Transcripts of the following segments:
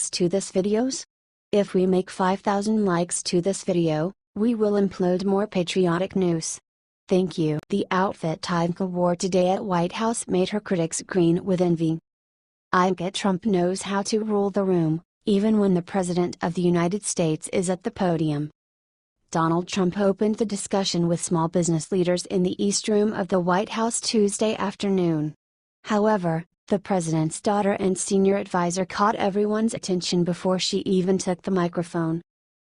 likes to this videos? If we make 5,000 likes to this video, we will upload more patriotic news. Thank you. The outfit Ivanka wore today at White House made her critics green with envy. Ivanka Trump knows how to rule the room, even when the President of the United States is at the podium. Donald Trump opened the discussion with small business leaders in the East Room of the White House Tuesday afternoon. However, the president's daughter and senior advisor caught everyone's attention before she even took the microphone.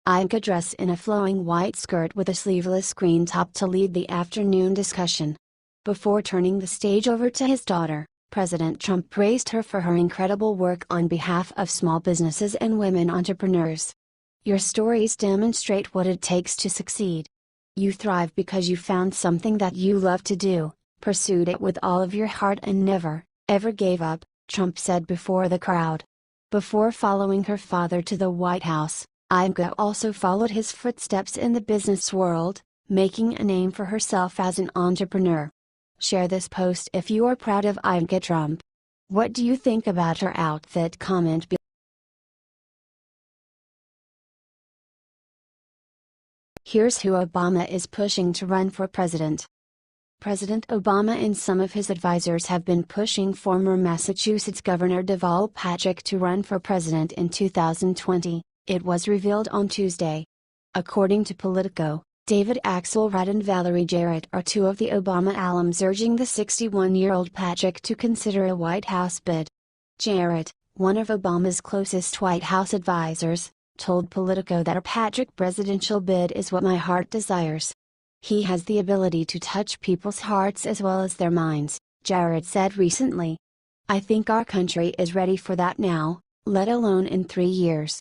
Ivanka dressed in a flowing white skirt with a sleeveless green top to lead the afternoon discussion. Before turning the stage over to his daughter, President Trump praised her for her incredible work on behalf of small businesses and women entrepreneurs. Your stories demonstrate what it takes to succeed. You thrive because you found something that you love to do, pursued it with all of your heart and never, ever gave up, Trump said before the crowd. Before following her father to the White House, Ivanka also followed his footsteps in the business world, making a name for herself as an entrepreneur. Share this post if you are proud of Ivanka Trump. What do you think about her outfit? Comment below. Here's who Obama is pushing to run for president. President Obama and some of his advisors have been pushing former Massachusetts Governor Deval Patrick to run for president in 2020, it was revealed on Tuesday. According to Politico, David Axelrod and Valerie Jarrett are two of the Obama alums urging the 61-year-old Patrick to consider a White House bid. Jarrett, one of Obama's closest White House advisors, told Politico that a Patrick presidential bid is what my heart desires. He has the ability to touch people's hearts as well as their minds, Jarrett said recently. I think our country is ready for that now, let alone in 3 years.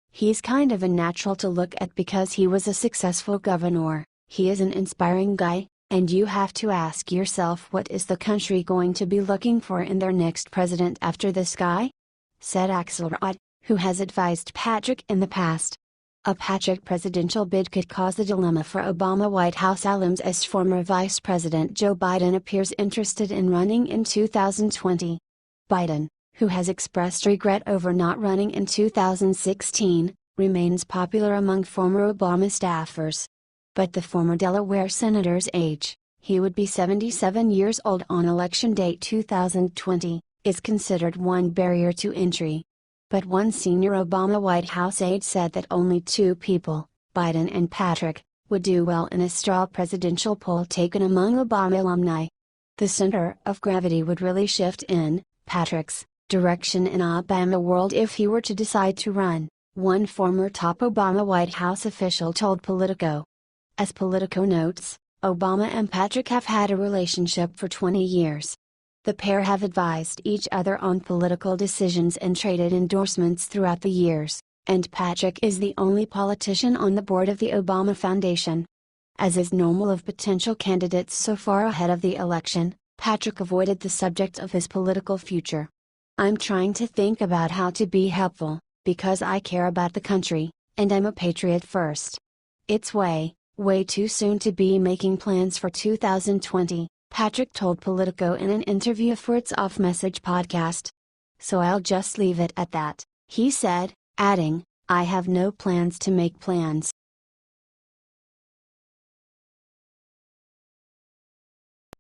He's kind of a natural to look at because he was a successful governor, he is an inspiring guy, and you have to ask yourself what is the country going to be looking for in their next president after this guy? Said Axelrod, who has advised Patrick in the past. A Patrick presidential bid could cause a dilemma for Obama White House alums as former Vice President Joe Biden appears interested in running in 2020. Biden, who has expressed regret over not running in 2016, remains popular among former Obama staffers. But the former Delaware senator's age, he would be 77 years old on election day 2020, is considered one barrier to entry. But one senior Obama White House aide said that only two people, Biden and Patrick, would do well in a straw presidential poll taken among Obama alumni. The center of gravity would really shift in Patrick's direction in Obama world if he were to decide to run, one former top Obama White House official told Politico. As Politico notes, Obama and Patrick have had a relationship for 20 years. The pair have advised each other on political decisions and traded endorsements throughout the years, and Patrick is the only politician on the board of the Obama Foundation. As is normal of potential candidates so far ahead of the election, Patrick avoided the subject of his political future. I'm trying to think about how to be helpful, because I care about the country, and I'm a patriot first. It's way too soon to be making plans for 2020. Patrick told Politico in an interview for its Off Message podcast. So I'll just leave it at that, he said, adding, I have no plans to make plans.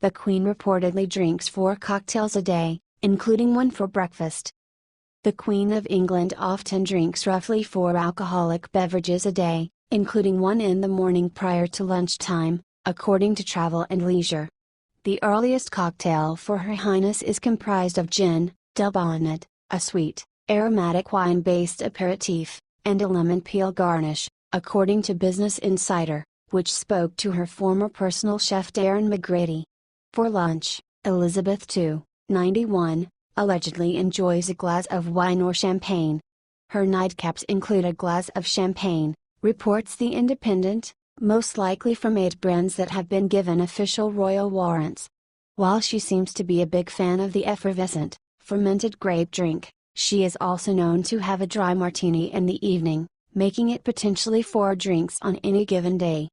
The Queen reportedly drinks 4 cocktails a day, including one for breakfast. The Queen of England often drinks roughly 4 alcoholic beverages a day, including one in the morning prior to lunchtime, according to Travel and Leisure. The earliest cocktail for Her Highness is comprised of gin, del bonnet, a sweet, aromatic wine-based aperitif, and a lemon peel garnish, according to Business Insider, which spoke to her former personal chef Darren McGrady. For lunch, Elizabeth II, 91, allegedly enjoys a glass of wine or champagne. Her nightcaps include a glass of champagne, reports The Independent, most likely from 8 brands that have been given official royal warrants. While she seems to be a big fan of the effervescent, fermented grape drink, she is also known to have a dry martini in the evening, making it potentially 4 drinks on any given day.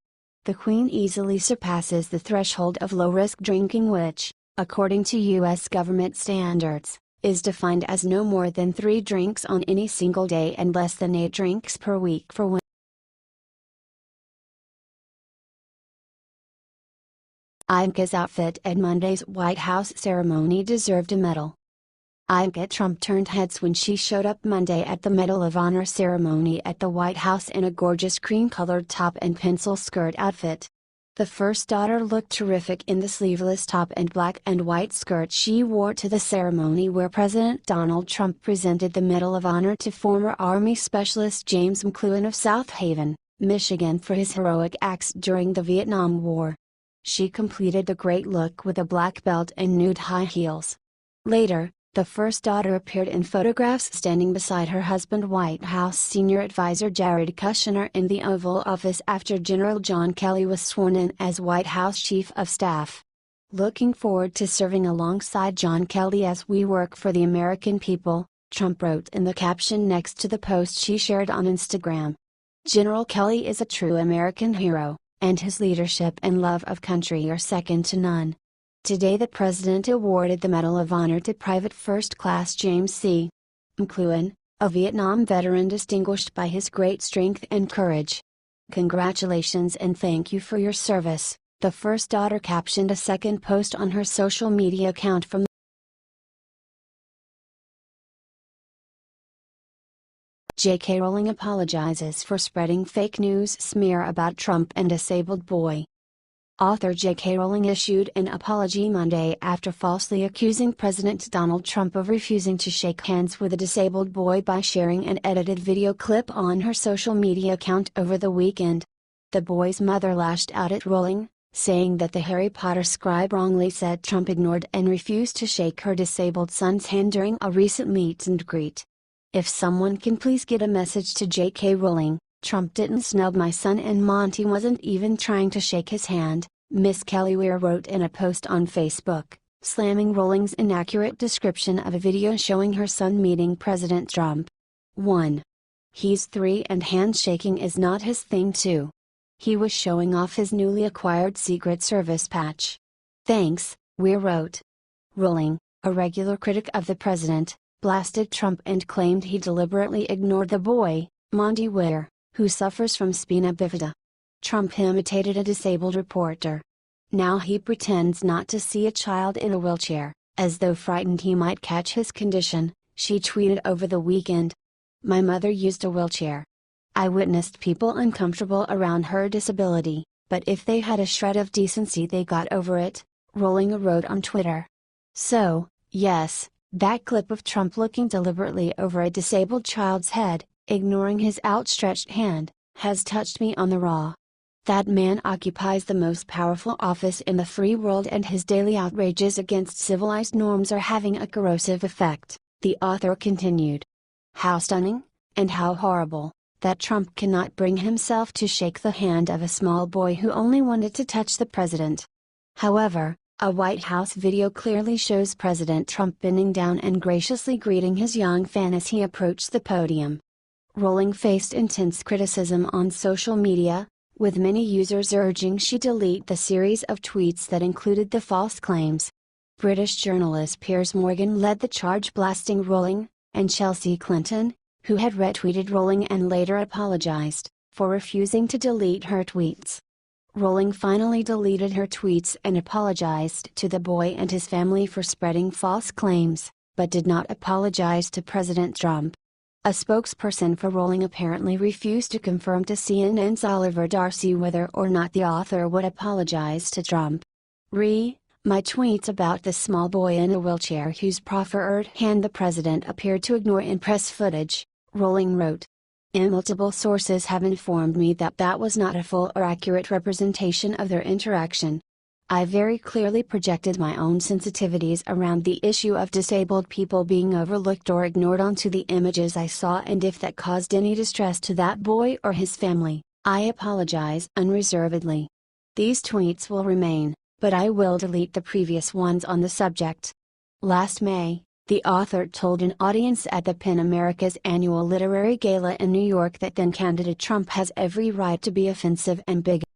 The Queen easily surpasses the threshold of low-risk drinking which, according to U.S. government standards, is defined as no more than 3 drinks on any single day and less than 8 drinks per week for women. Ivanka's outfit at Monday's White House ceremony deserved a medal. Ivanka Trump turned heads when she showed up Monday at the Medal of Honor ceremony at the White House in a gorgeous cream-colored top and pencil skirt outfit. The first daughter looked terrific in the sleeveless top and black and white skirt she wore to the ceremony, where President Donald Trump presented the Medal of Honor to former Army Specialist James McCloughan of South Haven, Michigan, for his heroic acts during the Vietnam War. She completed the great look with a black belt and nude high heels. Later, the first daughter appeared in photographs standing beside her husband, White House senior advisor Jared Kushner, in the Oval Office after General John Kelly was sworn in as White House Chief of Staff. "Looking forward to serving alongside John Kelly as we work for the American people," Trump wrote in the caption next to the post she shared on Instagram. General Kelly is a true American hero, and his leadership and love of country are second to none. Today the President awarded the Medal of Honor to Private First Class James C. McCloughan, a Vietnam veteran distinguished by his great strength and courage. "Congratulations and thank you for your service," the first daughter captioned a second post on her social media account from J.K. Rowling apologizes for spreading fake news smear about Trump and disabled boy. Author J.K. Rowling issued an apology Monday after falsely accusing President Donald Trump of refusing to shake hands with a disabled boy by sharing an edited video clip on her social media account over the weekend. The boy's mother lashed out at Rowling, saying that the Harry Potter scribe wrongly said Trump ignored and refused to shake her disabled son's hand during a recent meet and greet. "If someone can please get a message to J.K. Rowling, Trump didn't snub my son and Monty wasn't even trying to shake his hand," Miss Kelly Weir wrote in a post on Facebook, slamming Rowling's inaccurate description of a video showing her son meeting President Trump. 1. He's 3 and handshaking is not his thing too. He was showing off his newly acquired Secret Service patch. Thanks, Weir wrote. Rowling, a regular critic of the president, blasted Trump and claimed he deliberately ignored the boy, Monty Weir, who suffers from spina bifida. Trump imitated a disabled reporter. Now he pretends not to see a child in a wheelchair, as though frightened he might catch his condition, she tweeted over the weekend. "My mother used a wheelchair. I witnessed people uncomfortable around her disability, but if they had a shred of decency they got over it," Rowling wrote on Twitter. So, yes, that clip of Trump looking deliberately over a disabled child's head, ignoring his outstretched hand, has touched me on the raw. That man occupies the most powerful office in the free world and his daily outrages against civilized norms are having a corrosive effect, the author continued. How stunning, and how horrible, that Trump cannot bring himself to shake the hand of a small boy who only wanted to touch the president. However, a White House video clearly shows President Trump bending down and graciously greeting his young fan as he approached the podium. Rowling faced intense criticism on social media, with many users urging she delete the series of tweets that included the false claims. British journalist Piers Morgan led the charge, blasting Rowling, and Chelsea Clinton, who had retweeted Rowling and later apologized, for refusing to delete her tweets. Rowling finally deleted her tweets and apologized to the boy and his family for spreading false claims, but did not apologize to President Trump. A spokesperson for Rowling apparently refused to confirm to CNN's Oliver Darcy whether or not the author would apologize to Trump. My tweets about the small boy in a wheelchair whose proffered hand the president appeared to ignore in press footage, Rowling wrote. Multiple sources have informed me that that was not a full or accurate representation of their interaction. I very clearly projected my own sensitivities around the issue of disabled people being overlooked or ignored onto the images I saw, and if that caused any distress to that boy or his family, I apologize unreservedly. These tweets will remain, but I will delete the previous ones on the subject. Last May, the author told an audience at the PEN America's annual literary gala in New York that then-candidate Trump has every right to be offensive and bigoted.